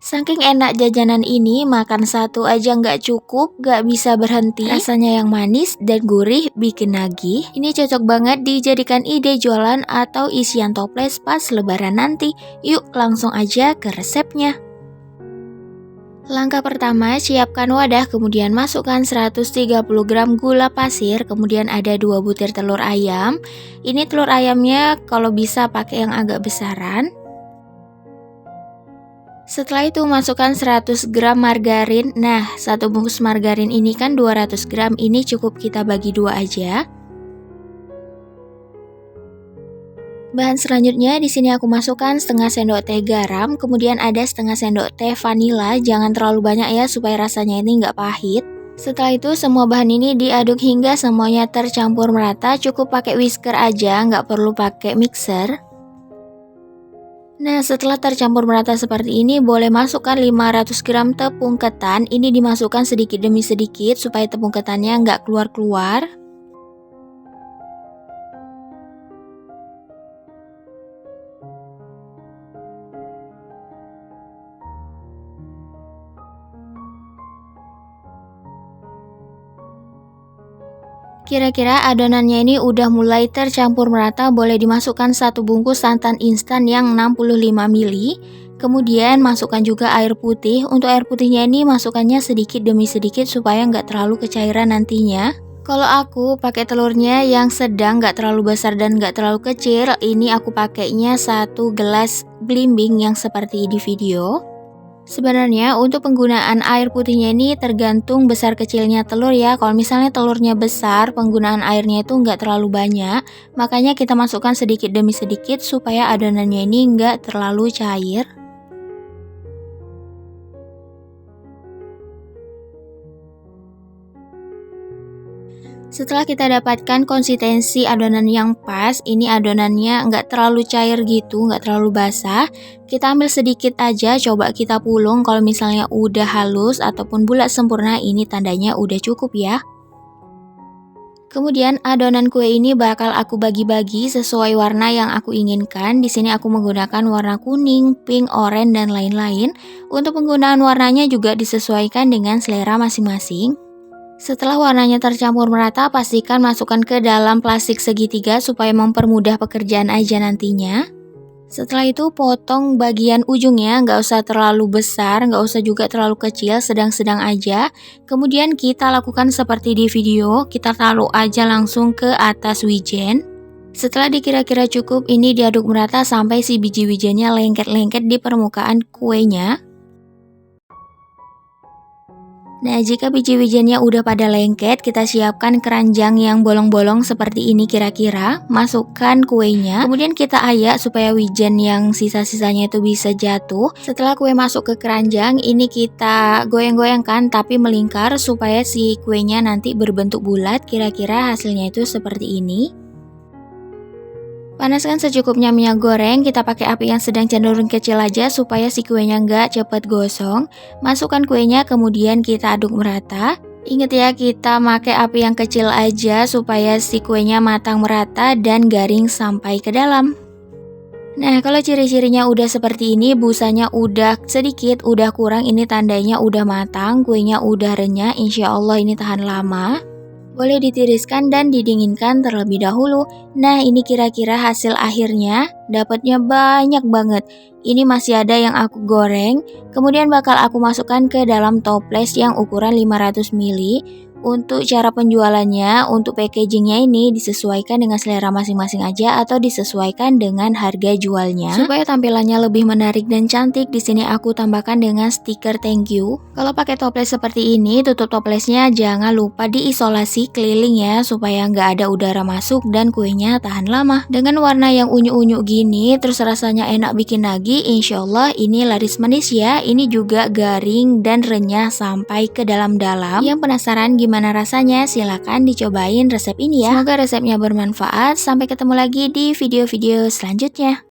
Saking enak jajanan ini, makan satu aja nggak cukup, nggak bisa berhenti. Rasanya yang manis dan gurih bikin nagih. Ini cocok banget dijadikan ide jualan atau isian toples pas lebaran nanti. Yuk langsung aja ke resepnya. Langkah pertama, siapkan wadah, kemudian masukkan 130 gram gula pasir, kemudian ada 2 butir telur ayam. Ini telur ayamnya kalau bisa pakai yang agak besaran. Setelah itu masukkan 100 gram margarin. Nah, satu bungkus margarin ini kan 200 gram, ini cukup kita bagi dua aja. Bahan selanjutnya di sini aku masukkan setengah sendok teh garam, kemudian ada setengah sendok teh vanila. Jangan terlalu banyak ya supaya rasanya ini nggak pahit. Setelah itu semua bahan ini diaduk hingga semuanya tercampur merata. Cukup pakai whisker aja, nggak perlu pakai mixer. Nah, setelah tercampur merata seperti ini, boleh masukkan 500 gram tepung ketan. Ini dimasukkan sedikit demi sedikit supaya tepung ketannya nggak keluar-keluar. Kira-kira adonannya ini udah mulai tercampur merata, boleh dimasukkan satu bungkus santan instan yang 65 ml. Kemudian masukkan juga air putih. Untuk air putihnya ini masukkannya sedikit demi sedikit supaya nggak terlalu kecairan nantinya. Kalau aku pakai telurnya yang sedang, nggak terlalu besar dan nggak terlalu kecil. Ini aku pakainya 1 gelas blimbing yang seperti di video. Sebenarnya untuk penggunaan air putihnya ini tergantung besar kecilnya telur ya. Kalau misalnya telurnya besar, penggunaan airnya itu nggak terlalu banyak. Makanya kita masukkan sedikit demi sedikit supaya adonannya ini nggak terlalu cair. Setelah kita dapatkan konsistensi adonan yang pas, ini adonannya nggak terlalu cair gitu, nggak terlalu basah. Kita ambil sedikit aja, coba kita pulung. Kalau misalnya udah halus ataupun bulat sempurna, ini tandanya udah cukup ya. Kemudian adonan kue ini bakal aku bagi-bagi sesuai warna yang aku inginkan. Di sini aku menggunakan warna kuning, pink, oranye, dan lain-lain. Untuk penggunaan warnanya juga disesuaikan dengan selera masing-masing. Setelah warnanya tercampur merata, pastikan masukkan ke dalam plastik segitiga supaya mempermudah pekerjaan aja nantinya. Setelah itu potong bagian ujungnya, nggak usah terlalu besar, nggak usah juga terlalu kecil, sedang-sedang aja. Kemudian kita lakukan seperti di video, kita taruh aja langsung ke atas wijen. Setelah dikira-kira cukup, ini diaduk merata sampai si biji wijennya lengket-lengket di permukaan kuenya. Nah, jika biji wijennya udah pada lengket, kita siapkan keranjang yang bolong-bolong seperti ini kira-kira. Masukkan kuenya, kemudian kita ayak supaya wijen yang sisa-sisanya itu bisa jatuh. Setelah kue masuk ke keranjang, ini kita goyang-goyangkan tapi melingkar supaya si kuenya nanti berbentuk bulat. Kira-kira hasilnya itu seperti ini. Panaskan secukupnya minyak goreng, kita pakai api yang sedang cenderung kecil aja supaya si kuenya nggak cepet gosong. Masukkan kuenya, kemudian kita aduk merata. Ingat ya, kita pakai api yang kecil aja supaya si kuenya matang merata dan garing sampai ke dalam. Nah, kalau ciri-cirinya udah seperti ini, busanya udah sedikit, udah kurang, ini tandanya udah matang, kuenya udah renyah, insya Allah ini tahan lama. Boleh ditiriskan dan didinginkan terlebih dahulu. Nah, ini kira-kira hasil akhirnya. Dapatnya banyak banget. Ini masih ada yang aku goreng. Kemudian bakal aku masukkan ke dalam toples yang ukuran 500 ml. Untuk cara penjualannya, untuk packagingnya ini disesuaikan dengan selera masing-masing aja atau disesuaikan dengan harga jualnya. Supaya tampilannya lebih menarik dan cantik, di sini aku tambahkan dengan stiker thank you. Kalau pakai toples seperti ini, tutup toplesnya jangan lupa diisolasi keliling ya, supaya nggak ada udara masuk dan kuenya tahan lama. Dengan warna yang unyu-unyu gini, terus rasanya enak bikin nagih, insya Allah ini laris manis ya. Ini juga garing dan renyah sampai ke dalam-dalam. Yang penasaran gimana rasanya? Silahkan dicobain resep ini ya. Semoga resepnya bermanfaat. Sampai ketemu lagi di video-video selanjutnya.